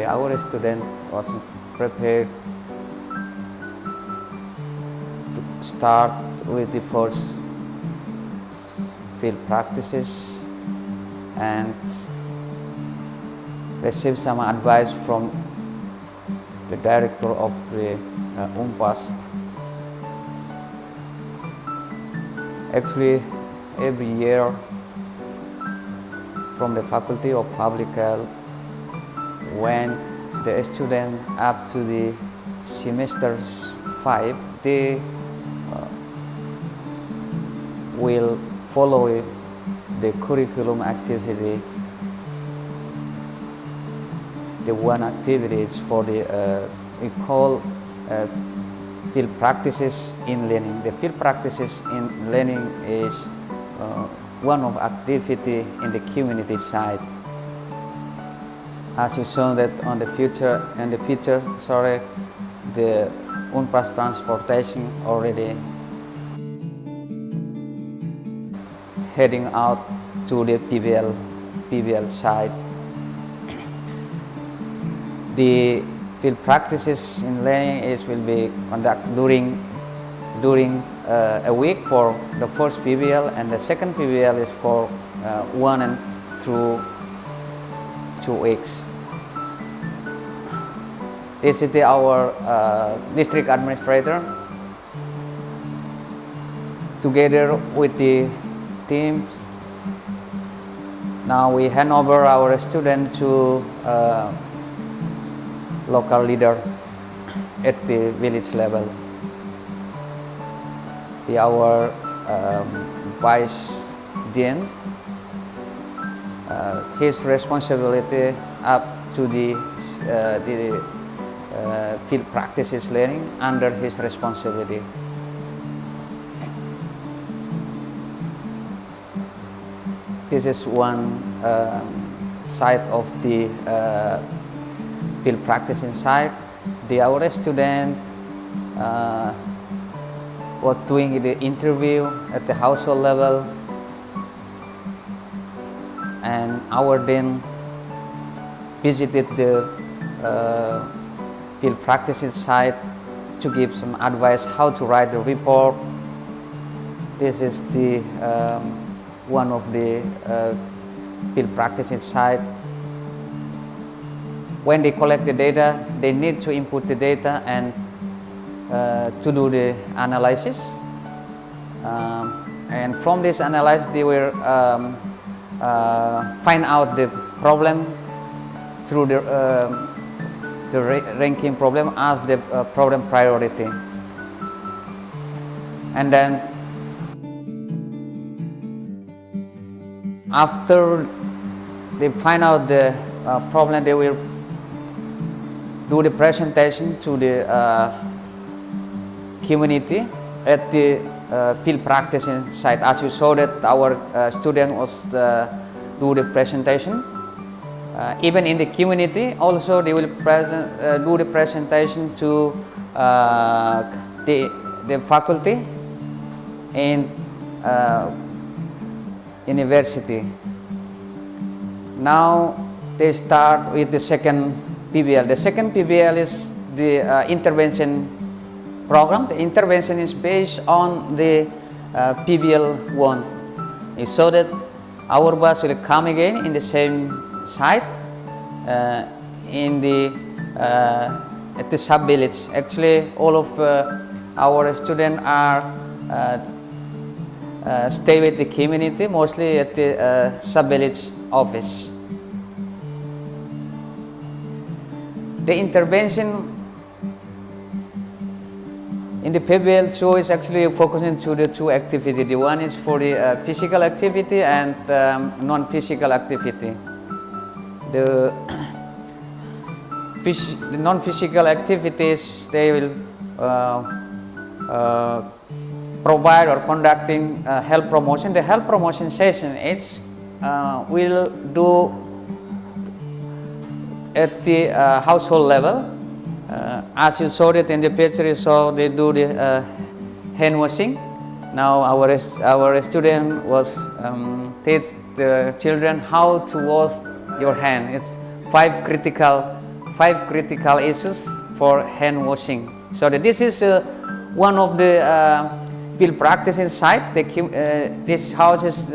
our student was prepared to start with the first field practices and receive some advice from the director of the Unpaz. Actually, every year from the Faculty of Public Health, when the student up to the semesters 5, they will follow the curriculum activity. The one activity is for the we call field practices in learning. The field practices in learning is one of activity in the community side. As you saw that on the picture, the Unpaz transportation already heading out to the PBL side. The field practices in learning will be conducted during a week for the first PBL, and the second PBL is for 1 and 2 weeks. This is our district administrator together with the teams. Now we hand over our student to local leader at the village level. Our vice dean, his responsibility up to the field practices learning under his responsibility. This is one side of the field practice inside. Our student was doing the interview at the household level, and our dean visited the field practice site to give some advice how to write the report. This is the one of the field practice site. When they collect the data, they need to input the data and to do the analysis, and from this analysis they will find out the problem through the ranking problem as the problem priority, and then after they find out the problem, they will do the presentation to the community at the field practice site. As you saw that our student was do the presentation. Even in the community, also they will do the presentation to the faculty in university. Now they start with the second PBL. The second PBL is the intervention program. The intervention is based on the PBL 1. You saw that our bus will come again in the same site in the at the sub village. Actually, all of our students are stay with the community, mostly at the sub village office. The intervention in the PBL 2 is actually focusing to the two activities. The one is for the physical activity and non-physical activity. The non-physical activities, they will provide or conducting health promotion. The health promotion session is will do at the household level. As you saw it in the picture, you saw they do the hand washing. Now our student was teach the children how to wash your hand. It's 5 critical 5 critical issues for hand washing. So this is one of the field practice inside. This house is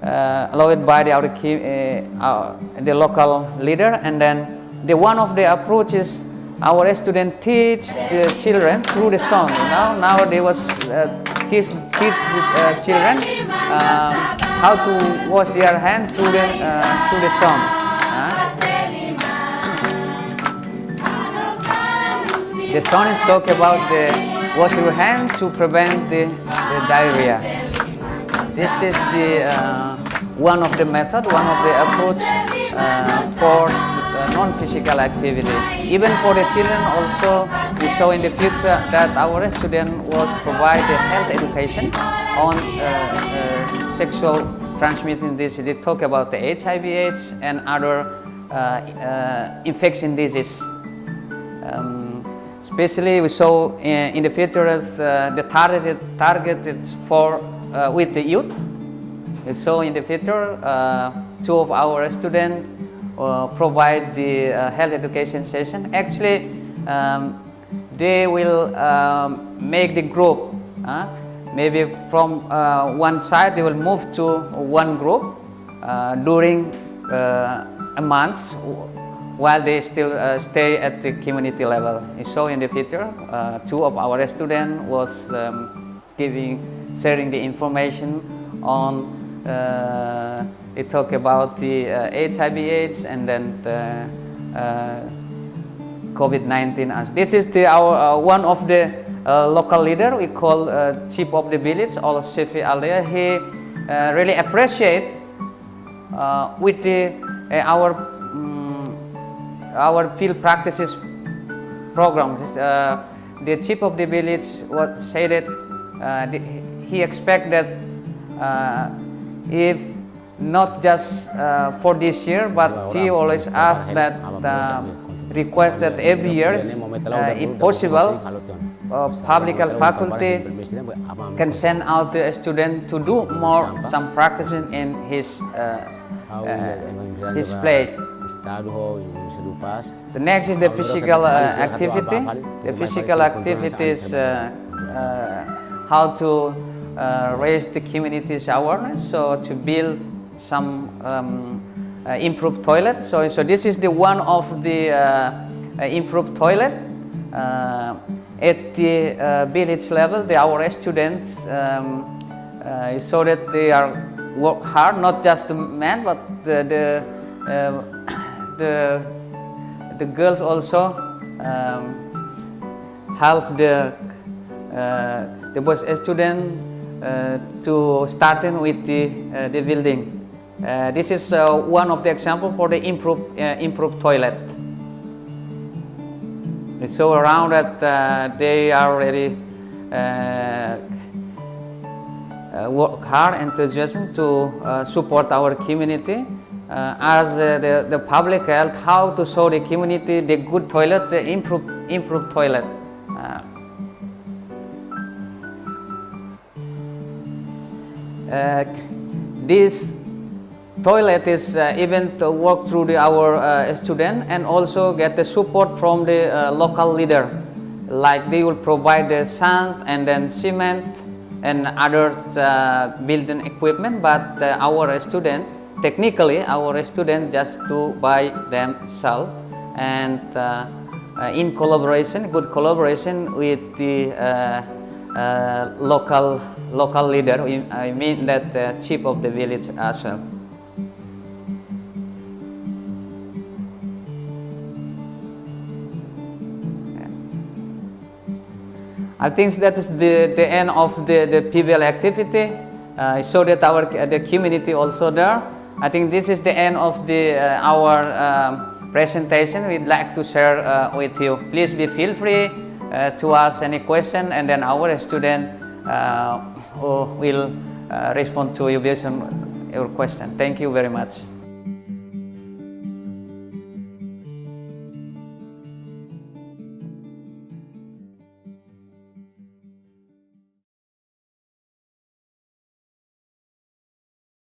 allowed by the local leader, and then one of the approaches our student teach the children through the song. Now they was teach the children how to wash their hands through the song. The song is talk about the wash your hands to prevent the diarrhea. This is the one of the method, one of the approach for non-physical activity. Even for the children also, we saw in the future that our student was provide health education on sexual transmitting disease. They talk about the HIV/AIDS and other infection disease. Especially we saw in the future as the targeted for with the youth. We saw in the future 2 of our students provide the health education session. Actually, they will make the group. Maybe from one side they will move to one group during a month, while they still stay at the community level. So in the future, 2 of our students was sharing the information on. They talk about the HIV/AIDS and then the COVID-19. This is our one of the local leader. We call chief of the village, or Sefi Aldea. He really appreciate with our field practices program. The chief of the village said that he expect that if not just for this year, but he always ask that request that every year, if possible, public health faculty can send out the student to do some practicing in his place. The next is the physical activity. The physical activity is how to raise the community's awareness, so to build some improved toilet. So this is the one of the improved toilet at the village level. Our students so that they are work hard, not just the men, but the girls also help the boys student to starting with the building. This is one of the example for the improved toilet. So around that they are already work hard and to support our community as the public health, how to show the community the good toilet, the improved toilet. This toilet is even to work through our student, and also get the support from the local leader, like they will provide the sand and then cement and other building equipment, but our student, technically our student just to buy themselves, and in collaboration, good collaboration with the local leader. I mean that chief of the village as well. I think that is the end of the PBL activity. So that the community also there. I think this is the end of our presentation. We'd like to share with you. Please feel free to ask any question, and then our student will respond to you based on your question. Thank you very much.